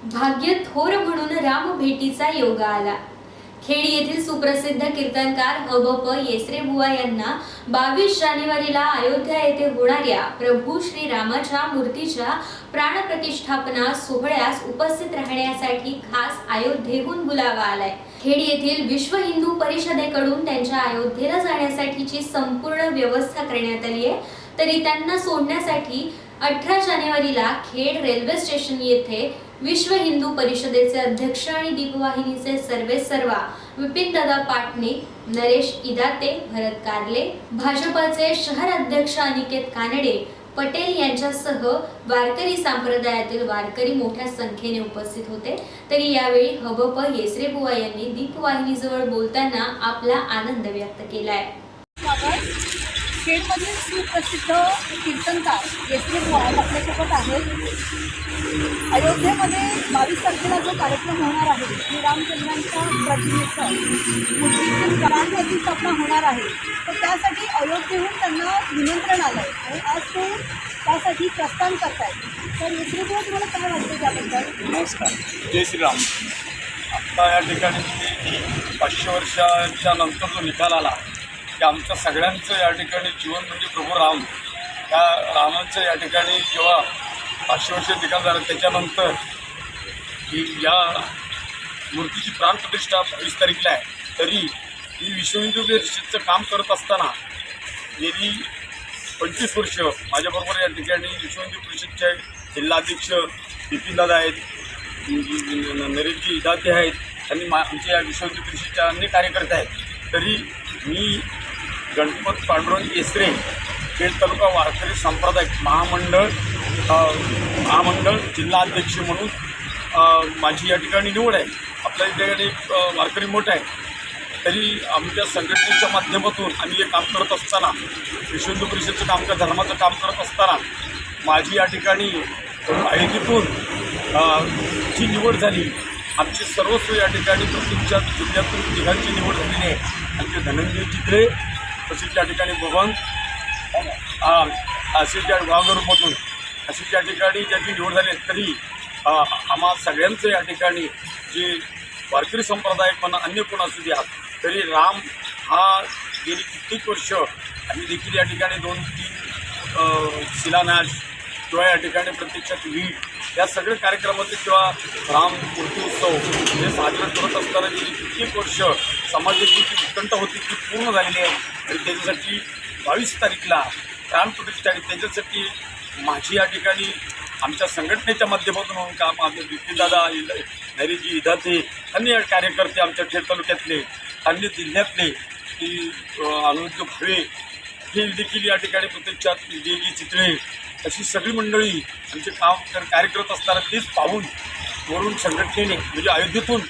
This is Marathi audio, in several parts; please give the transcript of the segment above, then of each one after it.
भाग्य थोर म्हणून राम भेटीचा योग आला। खेड येथील सुप्रसिद्ध कीर्तनकार हबप येसरे बुवा यांना 22 जानेवारीला अयोध्या येथे होणाऱ्या प्रभू श्री रामाच्या मूर्तीच्या प्राणप्रतिष्ठापना सोहळ्यास उपस्थित राहण्यासाठी खास अयोध्येहून बुलावा आलाय। खेड येथील विश्व हिंदू परिषदेकडून त्यांच्या अयोध्येला जाण्यासाठीची संपूर्ण व्यवस्था करण्यात आली आहे। तरी त्यांना सोडण्यासाठी 18 जानेवारीला खेड रेल्वे स्टेशन येथे विश्व हिंदू परिषदेचे अध्यक्ष आणि दीपवाहिनीचे सर्वेसर्वा विपिनदादा पाटणे, नरेश इदाते, भरत कारले, भाजपाचे शहर अध्यक्ष अनिकेत कानडे पटेल यांच्यासह वारकरी संप्रदायातील वारकरी मोठ्या संख्येने उपस्थित होते। तरी यावेळी हबप येसरे बुवा यांनी दीपवाहिनीजवळ बोलताना आपला आनंद व्यक्त केलाय। खेडमधील सुप्रसिद्ध कीर्तनकार येसरे बुवा आपल्यासोबत आहेत। अयोध्येमध्ये 22 तारखेला जो कार्यक्रम होणार आहे श्रीरामचंद्रांच्या प्रतिमेचं मूर्तीची प्राणप्रतिष्ठापना होणार आहे, तर त्यासाठी अयोध्येहून त्यांना निमंत्रण आलं आहे आणि आज ते त्यासाठी प्रस्थान करत आहेत। तर येसरे बुवा, तुम्हाला काय वाटतं त्याबद्दल? नमस्कार, जय श्रीराम। आत्ता या ठिकाणी 500 वर्षाच्या नंतर जो निकाल आला की आमच्या सगळ्यांचं या ठिकाणी जीवन म्हणजे प्रभू राम, त्या रामाचं या ठिकाणी जेव्हा 500 वर्ष निकाल झाला त्याच्यानंतर ही या मूर्तीची प्राणप्रतिष्ठा 22 तारखेला आहे। तरी मी विश्व हिंदू परिषदेचं काम करत असताना गेली 25 वर्ष माझ्याबरोबर या ठिकाणी विश्व हिंदू परिषदचे जिल्हाध्यक्ष विपिनदादा आहेत, नरेशजी इदाते आहेत आणि आमच्या या विश्व हिंदू परिषदेच्या अन्य कार्यकर्ते आहेत। तरी मी गणपत पांडुरंग येसरे खेड तालुका वारकरी सांप्रदायिक महामंडळ जिल्हाध्यक्ष म्हणून माझी या ठिकाणी निवड आहे। आपल्या ठिकाणी वारकरी मोठा आहे, तरी आमच्या संघटनेच्या माध्यमातून आम्ही हे काम करत असताना विश्व हिंदू परिषदेचं काम धर्माचं काम करत असताना माझी या ठिकाणी अयोध्येतून जी निवड झाली, आमची सर्वस्व या ठिकाणी प्रत्येकच्या जिल्ह्यातून तिघांची निवड झालेली आहे। आमचे धनंजय चित्रे तसेच या ठिकाणी बबन असे त्या गावावरूनमधून अशी त्या ठिकाणी ज्याची निवड झाली, तरी आम्हा सगळ्यांचं या ठिकाणी जे वारकरी संप्रदाय म्हणा अन्य कोण असू द्या, तरी राम हा गेली कित्येक वर्ष आम्ही देखील या ठिकाणी 2-3 शिलान्यास किंवा या ठिकाणी प्रत्यक्षात वीट या सगळ्या कार्यक्रमाचे किंवा राम मूर्ती उत्सव हे साजरे करत असताना गेली कित्येक वर्ष समाजाची जी उत्कंठा होती ती पूर्ण झालेली आहे। आणि त्याच्यासाठी 22 तारखेला प्राणप्रतिष्ठा आहे। त्याच्यासाठी माझी या ठिकाणी आमच्या संघटनेच्या माध्यमातून काम आमचे विपिनदादा, नरेशजी इदाते, अन्य कार्यकर्ते आमच्या खेड तालुक्यातले, अन्य जिल्ह्यातले की अनुरुद्ध भावे हे देखील या ठिकाणी प्रत्यक्षात विजयजी चित्रे अशी सगळी मंडळी आमचे काम कार्य करत असताना तेच पाहून वरून संघटनेने म्हणजे अयोध्येतून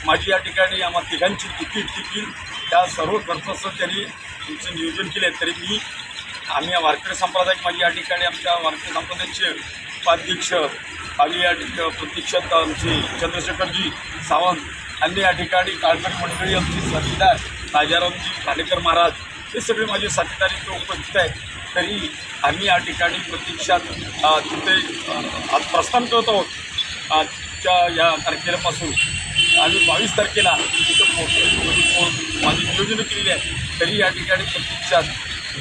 माझी या ठिकाणी आम्हा तिघांची तिकीट देखील त्या सर्व खर्चाचं त्यांनी तुमचं नियोजन केलं आहे। तरी आम्ही या वारकरी संप्रदाय माझी या ठिकाणी आमच्या वारकरी संप्रदायाचे उपाध्यक्ष आम्ही या ठिकाणी प्रत्यक्षात आमचे चंद्रशेखरजी सावंत अन्य या ठिकाणी काळकरी मंडळी आमची साथीदार राजारामजी खाडेकर महाराज हे सगळे माझे साथीदार इथे उपस्थित आहेत। तरी आम्ही या ठिकाणी प्रत्यक्षात तिथे आज प्रस्थान करत आहोत। आजच्या या तारखेपासून आम्ही 22 तारखेला तिथं माझी नियोजनं केलेली आहे। तरी या ठिकाणी प्रत्यक्षात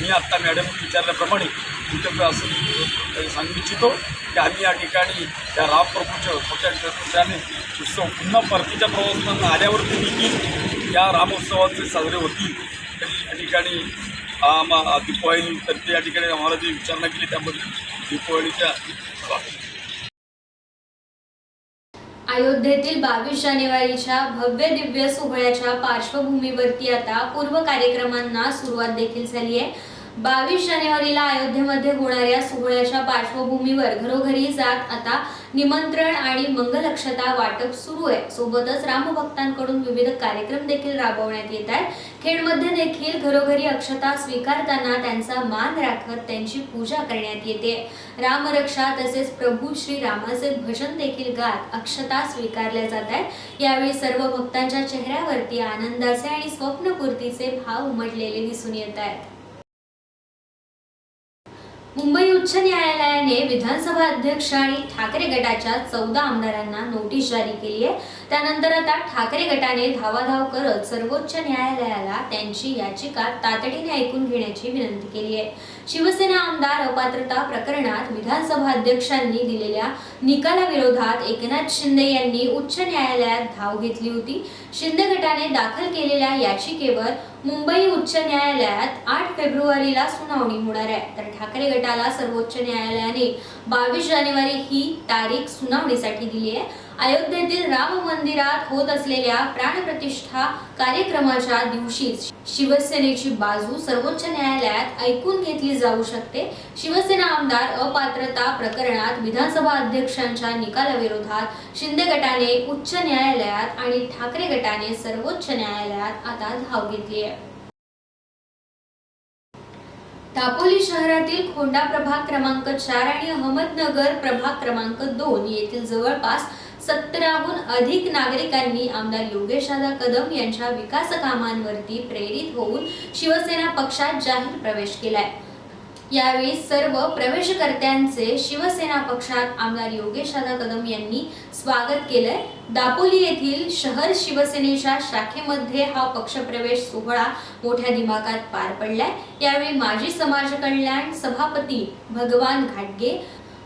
मी आत्ता मॅडम विचारल्याप्रमाणे तिथं असं सांगू इच्छितो की आम्ही या ठिकाणी या रामप्रभूच्या मोठ्या उत्सव पुन्हा परतीच्या प्रवासानं आल्यावरती देखील या रामोत्सवाचे साजरे होतील। तरी या ठिकाणी दीपवाहिनी तर या ठिकाणी आम्हाला जी विचारणा केली त्यामध्ये दीपवाहिनीच्या अयोध्येतील 22 जानेवारीच्या भव्य दिव्य सोहळ्याच्या पार्श्वभूमीवरती आता पूर्व कार्यक्रमांना सुरुवात देखील झाली आहे। 22 जानेवारीला अयोध्येमध्ये होणाऱ्या सोहळ्याच्या पार्श्वभूमीवर घरोघरी जात आता निमंत्रण आणि मंगलक्षता वाटप सुरू आहे। सोबतच रामभक्तांकडून विविध कार्यक्रम देखील राबवण्यात येत आहेत। खेडमध्ये देखील घरोघरी अक्षता स्वीकारताना त्यांचा मान राखत त्यांची पूजा करण्यात येते। रामरक्षा तसेच प्रभू श्री रामाचे भजन देखील गात अक्षता स्वीकारल्या जात आहेत। यावेळी सर्व भक्तांच्या चेहऱ्यावरती आनंदाचे आणि स्वप्नपूर्तीचे भाव उमटलेले दिसून येत आहेत। मुंबई उच्च न्यायालयाने विधानसभा अध्यक्ष आणि ठाकरे गटाच्या 14 आमदारांना नोटीस जारी केली आहे। त्यानंतर आता ठाकरे गटाने धावाधाव करत सर्वोच्च न्यायालयाला त्यांची याचिका तातडीने ऐकून घेण्याची विनंती केली आहे। शिवसेना आमदार अपात्रता प्रकरणात विधानसभा अध्यक्षांनी दिलेल्या निकालाविरोधात एकनाथ शिंदे यांनी उच्च न्यायालयात धाव घेतली होती। शिंदे गटाने दाखल केलेल्या याचिकेवर मुंबई उच्च न्यायालयात 8 फेब्रुवारीला सुनावणी होणार आहे। तर ठाकरे गटाला सर्वोच्च न्यायालयाने 22 जानेवारी ही तारीख सुनावणीसाठी दिली आहे। अयोध्येतील राम मंदिरात होत असलेल्या प्राणप्रतिष्ठा कार्यक्रमाच्या दिवशीच शिवसेनेची बाजू सर्वोच्च न्यायालयात ऐकून घेतली जाऊ शकते। शिवसेना आमदार अपात्रता प्रकरणात विधानसभा अध्यक्षांच्या निकालाविरोधात शिंदे गटाने उच्च न्यायालयात आणि ठाकरे गटाने सर्वोच्च न्यायालयात आता धाव घेतली आहे। दापोली शहरातील खोंडा प्रभाग क्रमांक 4 आणि अहमदनगर प्रभाग क्रमांक 2 येथील जवळपास 17हून अधिक नागरिकांनी आमदार योगेशदादा कदम यांच्या विकास कामांवरती प्रेरित होऊन शिवसेना पक्षात जाहीर प्रवेश केलाय। यावेळी सर्व प्रवेशकर्त्यांचे शिवसेना पक्षात आमदार योगेशदादा कदम यांनी स्वागत केलंय। दापोली येथील शहर शिवसेनेच्या शाखेमध्ये हा पक्षप्रवेश सोहळा मोठ्या दिमागात पार पडलाय। यावेळी माजी समाज कल्याण सभापती भगवान घाटगे,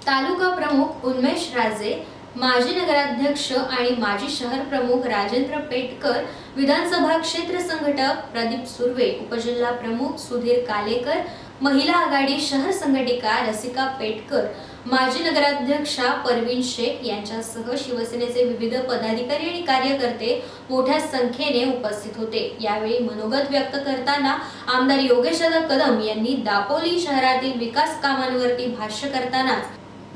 तालुका प्रमुख उन्मेष राजे, माजी नगराध्यक्ष आणि माजी शहर प्रमुख राजेंद्र पेटकर, विधानसभा क्षेत्र संघटक प्रदीप सुर्वे, उपजिल्हा प्रमुख सुधीर कालेकर, महिला आघाडी शहर संघटिका रसिका पेटकर, माजी नगराध्यक्षा परवीन शेख यांच्यासह शिवसेनेचे विविध पदाधिकारी आणि कार्यकर्ते मोठ्या संख्येने उपस्थित होते। यावेळी मनोगत व्यक्त करताना आमदार योगेशदादा कदम यांनी दापोली शहरातील विकास कामांवरती भाष्य करताना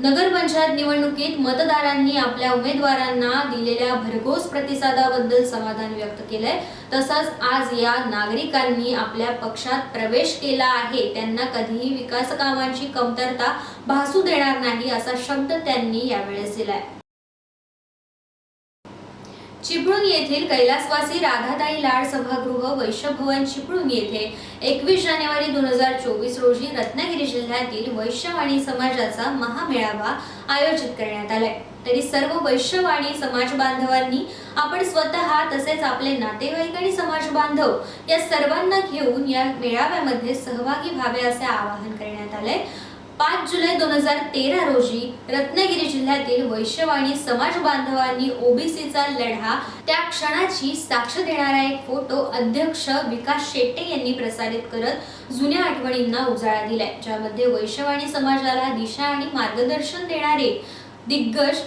नगर पंचायत निवडणुकीत मतदारांनी आपल्या उमेदवारांना दिलेल्या भरघोस प्रतिसादाबद्दल समाधान व्यक्त केलंय। तसंच आज या नागरिकांनी आपल्या पक्षात प्रवेश केला आहे त्यांना कधीही विकास कामांची कमतरता भासू देणार नाही असा शब्द त्यांनी यावेळेस दिलाय। चिपळूण येथील कैलासवासी राधाताई लाड सभागृह वैश्यभवन चिपळूण येथे 21 जानेवारी 2024 रोजी रत्नागिरी जिल्ह्यातील वैश्यवाणी समाजाचा महामेळावा आयोजित करण्यात आलाय। तरी सर्व वैश्यवाणी समाज बांधवांनी आपण स्वतः तसेच आपले नातेवाईक आणि समाज बांधव या सर्वांना घेऊन या मेळाव्यामध्ये सहभागी व्हावे असे आवाहन करण्यात आले। 5 जुलै 2013 रोजी रत्नागिरी जिल्ह्यातील वैश्यवाणी समाज बांधवांनी ओबीसीचा लढा त्या क्षणाची साक्ष देणारा एक फोटो अध्यक्ष विकास शेट्टे यांनी प्रसारित करत जुन्या आठवणींना उजाळा दिलाय, ज्यामध्ये वैश्यवाणी समाजाला दिशा आणि मार्गदर्शन देणारे दिग्गज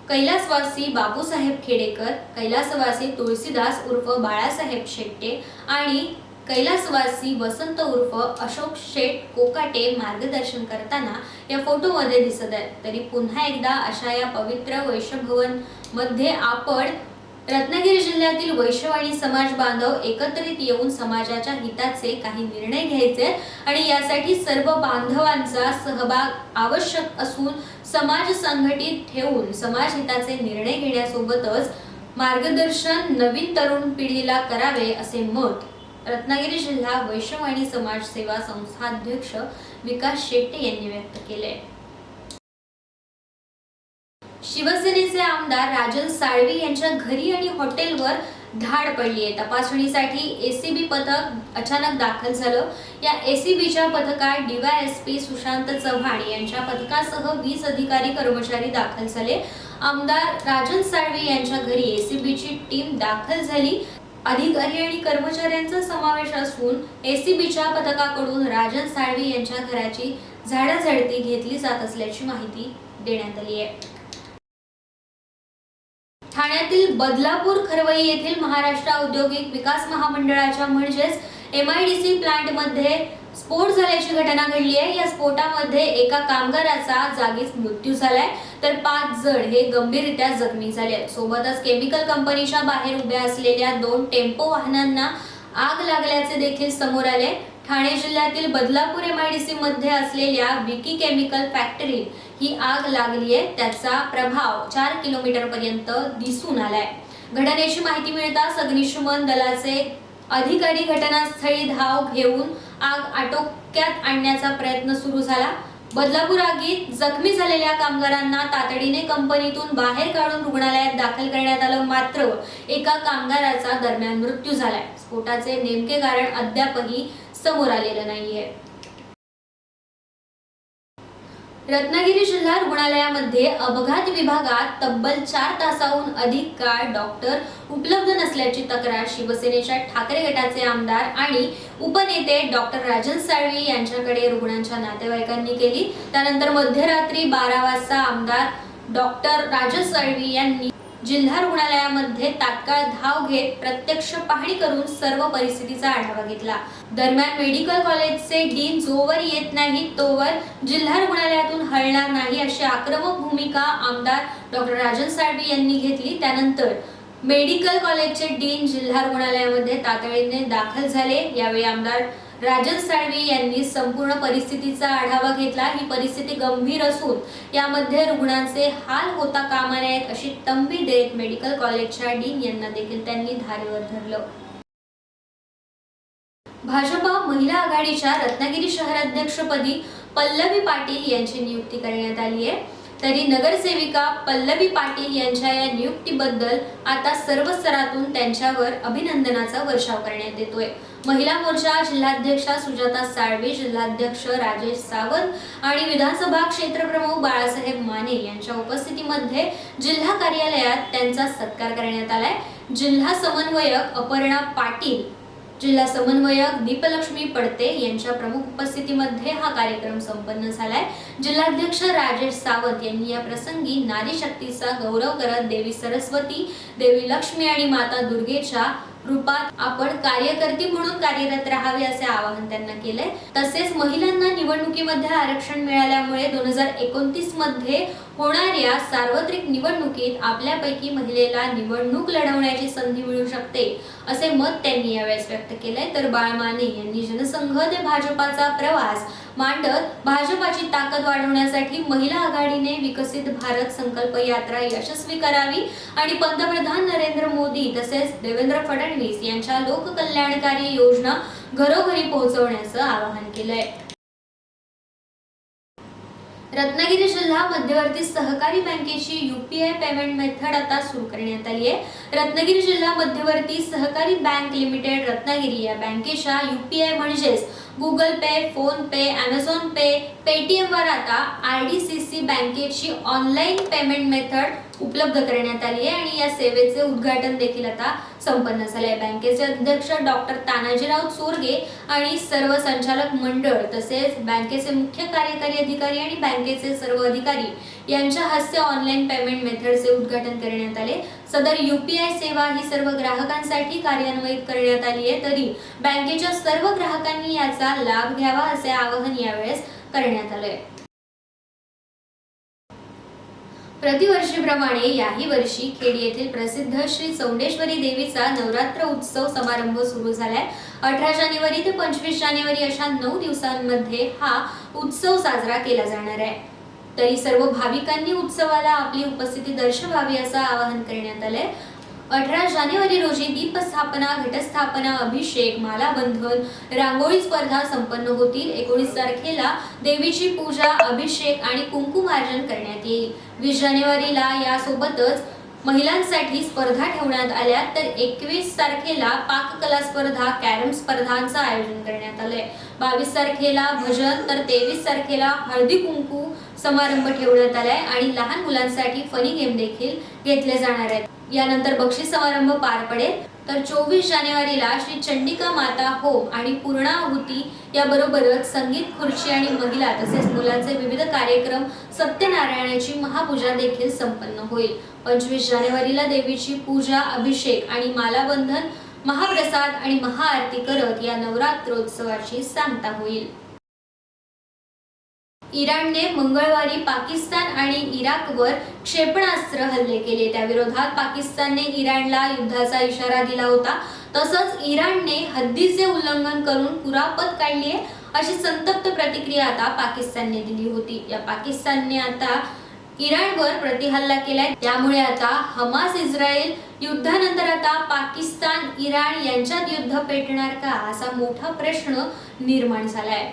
कैलासवासी बापूसाहेब खेडेकर, कैलासवासी तुळशीदास उर्फ बाळासाहेब शेट्टे आणि कैलासवासी वसंत उर्फ अशोक शेठ कोकाटे मार्गदर्शन करताना या फोटोमध्ये दिसत आहेत। तरी पुन्हा एकदा अशा या पवित्र वैश्यभवन मध्ये आपण रत्नागिरी जिल्ह्यातील वैश्यवाणी समाज बांधव एकत्रित येऊन समाजाच्या हिताचे काही निर्णय घ्यायचे आणि यासाठी सर्व बांधवांचा सहभाग आवश्यक असून समाज संघटित ठेवून समाज हिताचे निर्णय घेण्यासोबतच मार्गदर्शन नवीन तरुण पिढीला करावे असे मत रत्नागिरी जिल्हा वैश्यवाणी समाज सेवा संस्था अध्यक्ष विकास शेट्टे यांनी व्यक्त केले। शिवसेनेचे आमदार राजन साळवी यांच्या घरी आणि हॉटेलवर धाड पडली आहे। तपासणीसाठी एसीबी पथक अचानक दाखल झालं। या एसीबीच्या पथकात डीवायएसपी सुशांत चव्हाण यांच्या पथकासह 20 अधिकारी कर्मचारी दाखल झाले। आमदार राजन साळवी यांच्या घरी एसीबीची टीम दाखल झाली। अधिकारी आणि कर्मचाऱ्यांचा समावेश असून एसीबीच्या पथकाकडून राजन साळवी यांच्या घराची झाडाझडती घेतली जात असल्याची माहिती देण्यात आली आहे। ठाण्यातील बदलापूर खरवई येथील महाराष्ट्र औद्योगिक विकास महामंडळाच्या म्हणजेच MIDC प्लांटमध्ये स्फोट झाल्याची घटना घडली आहे। या स्फोटामध्ये एका कामगाराचा जागीच मृत्यू झालाय तर 5 जण हे गंभीररित्या जखमी झाले आहेत। सोबतच केमिकल कंपनीच्या बाहेर उभ्या असलेल्या 2 टेम्पो वाहनांना आग लागल्याचे देखील समोर आले। ठाणे जिल्ह्यातील बदलापूर MIDC मध्ये असलेल्या विकी केमिकल फॅक्टरी ही आग लागली आहे, त्याचा प्रभाव 4 किलोमीटर पर्यंत दिसून आलाय। घटनेची माहिती मिळताच अग्निशमन दलाचे अधिकारी घटनास्थळी धाव घेऊन आग धोक्यात आणण्याचा प्रयत्न सुरू झाला। बदलापूर आगीत जखमी झालेल्या कामगारांना तातडीने कंपनीतून बाहेर काढून रुग्णालयात दाखल करण्यात आलं, मात्र एका कामगाराचा दरम्यान मृत्यू झालाय। स्फोटाचे नेमके कारण अद्यापही समोर आलेलं नाहीये। रत्नागिरी जिल्हा रुग्णालयामध्ये अपघात विभागात तब्बल 4 तासाहून अधिक काळ डॉक्टर उपलब्ध नसल्याची तक्रार शिवसेनेच्या ठाकरे गटाचे आमदार आणि उपनेते डॉक्टर राजन साळवी यांच्याकडे रुग्णांच्या नातेवाईकांनी केली। त्यानंतर मध्यरात्री 12 वाजता आमदार डॉक्टर राजन साळवी यांनी जिल्हा रुग्णालयामध्ये तात्काळ धाव घेत प्रत्यक्ष पाहणी करून सर्व परिस्थितीचा आढावा घेतला। दरम्यान मेडिकल कॉलेजचे डीन जोवर येत नाही तोवर जिल्हा रुग्णालयातून हलणार नाही अशी आक्रमक भूमिका आमदार डॉक्टर राजन साळवी यांनी घेतली। त्यानंतर मेडिकल कॉलेजचे डीन जिल्हा रुग्णालयामध्ये तातडीने दाखल झाले। यावेळी आमदार राजन साळवी यांनी संपूर्ण परिस्थितीचा आढावा घेतला। ही परिस्थिती गंभीर असून यामध्ये रुग्णांचे हाल होता कामा नयेत अशी तंबी देत मेडिकल कॉलेजच्या डीन यांना देखील त्यांनी धारेवर धरलं। भाजपा महिला आघाडीच्या रत्नागिरी शहराध्यक्षपदी पल्लवी पाटील यांची नियुक्ती करण्यात आली आहे। तरी नगरसेविका पल्लवी पाटील यांच्या या नियुक्तीबद्दल आता सर्व स्तरातून त्यांच्यावर अभिनंदनाचा वर्षाव करण्यात येतोय। महिला मोर्चा जिल्हाध्यक्षा सुजाता साळवे, जिल्हाध्यक्ष राजेश सावंत आणि विधानसभा क्षेत्रप्रमुख बाळासाहेब माने यांच्या उपस्थितीमध्ये जिल्हा कार्यालयात त्यांचा सत्कार करण्यात आलाय। जिल्हा समन्वयक अपर्णा पाटील, जिल्हा समन्वयक दीपलक्ष्मी पडते यांच्या प्रमुख उपस्थितीमध्ये हा कार्यक्रम संपन्न झालाय। जिल्हाध्यक्ष राजेश सावंत यांनी या प्रसंगी नारी शक्तीचा गौरव करत देवी सरस्वती, देवी लक्ष्मी आणि माता दुर्गेच्या रूपात आपण कार्यकर्ती म्हणून कार्यरत राहावे असे आवाहन त्यांना केले। तसेच महिलांना निवडणुकीमध्ये आरक्षण मिळाल्यामुळे 2029 मध्ये होणाऱ्या सार्वत्रिक निवडणुकीत आपल्यापैकी महिलेला निवडणूक लढवण्याची संधी मिळू शकते असे मत त्यांनी यावेळेस व्यक्त केले। तर बाळमाने यांनी जनसंघ ते भाजपाचा प्रवास मांडत भाजपाची ताकद वाढवण्यासाठी महिला आघाडीने विकसित भारत संकल्प यात्रा यशस्वी करावी आणि पंतप्रधान नरेंद्र मोदी तसेच देवेंद्र फडणवीस यांच्या लोककल्याणकारी योजना घरोघरी पोहोचवण्याचं आवाहन केलंय। रत्नागिरी जिल्हा मध्यवर्ती सहकारी बँकेची UPI पेमेंट मेथड आता सुरू करण्यात आली आहे। रत्नागिरी जिल्हा मध्यवर्ती सहकारी बँक लिमिटेड रत्नागिरी या बँकेच्या UPI म्हणजेच गुगल पे, फोन पे, अमेझॉन पे, पेटीएम वर आता RDCC बँकेची ऑनलाईन पेमेंट मेथड उपलब्ध करण्यात आली आहे आणि या सेवेचे उद्घाटन देखील आता संपन्न झाले आहे। बँकेचे अध्यक्ष डॉक्टर तानाजीराव चोरगे आणि सर्व संचालक मंडळ तसेच बँकेचे मुख्य कार्यकारी अधिकारी आणि बँकेचे सर्व अधिकारी यांच्या हस्ते ऑनलाईन पेमेंट मेथडचे उद्घाटन करण्यात आले। सदर UPI सेवा ही सर्व ग्राहकांसाठी कार्यान्वित करण्यात आली आहे। तरी बँकेच्या सर्व ग्राहकांनी याचा लाभ घ्यावा असे आवाहन यावेळेस करण्यात आले। प्रतिवर्षीप्रमाणे याही वर्षी खेड येथील प्रसिद्ध श्री चौंडेश्वरी देवीचा नवरात्र उत्सव समारंभ सुरू झालाय। 18 जानेवारी ते 25 जानेवारी अशा 9 दिवसांमध्ये हा उत्सव साजरा केला जाणार आहे। तरी सर्व भाविकांनी उत्सवाला आपली उपस्थिती दर्शवावी असं आवाहन करण्यात आलंय। 18 जानेवारी रोजी दीपस्थापना, घटस्थापना, अभिषेक, मालाबंधन, रांगोळी स्पर्धा संपन्न होतील। 19 तारखेला देवीची पूजा, अभिषेक आणि कुंकुमार्चन करण्यात येईल। 20 जानेवारीला यासोबतच महिलांसाठी स्पर्धा ठेवण्यात आल्या तर 21 तारखेला पाककला स्पर्धा, कॅरम स्पर्धांचं आयोजन करण्यात आलंय। 22 तारखेला भजन तर 23 तारखेला हळदी कुंकू समारंभ ठेवण्यात आलाय आणि लहान मुलांसाठी फनी गेम देखील घेतले जाणार आहेत। यानंतर बक्षीस समारंभ पार पडेल। तर 24 जानेवारीला श्री चंडिका माता होम आणि पूर्णाहुती याबरोबरच संगीत खुर्ची आणि महिला तसेच मुलांचे विविध कार्यक्रम, सत्यनारायणाची महापूजा देखील संपन्न होईल। 25 जानेवारीला देवीची पूजा, अभिषेक आणि मालाबंधन, महाप्रसाद आणि महाआरती करत या नवरात्रोत्सवाची सांगता होईल। इराणने मंगळवारी पाकिस्तान आणि इराकवर क्षेपणास्त्र हल्ले केले। त्याविरोधात पाकिस्तानने इराणला युद्धाचा इशारा दिला होता। तसंच इराणने हद्दीचे उल्लंघन करून कुरापत काढली आहे अशी संतप्त प्रतिक्रिया आता पाकिस्तानने दिली होती। या पाकिस्तानने आता इराणवर प्रतिहल्ला केलाय। त्यामुळे आता हमास इस्रायल युद्धानंतर आता पाकिस्तान इराण यांच्यात युद्ध पेटणार का असा मोठा प्रश्न निर्माण झालाय।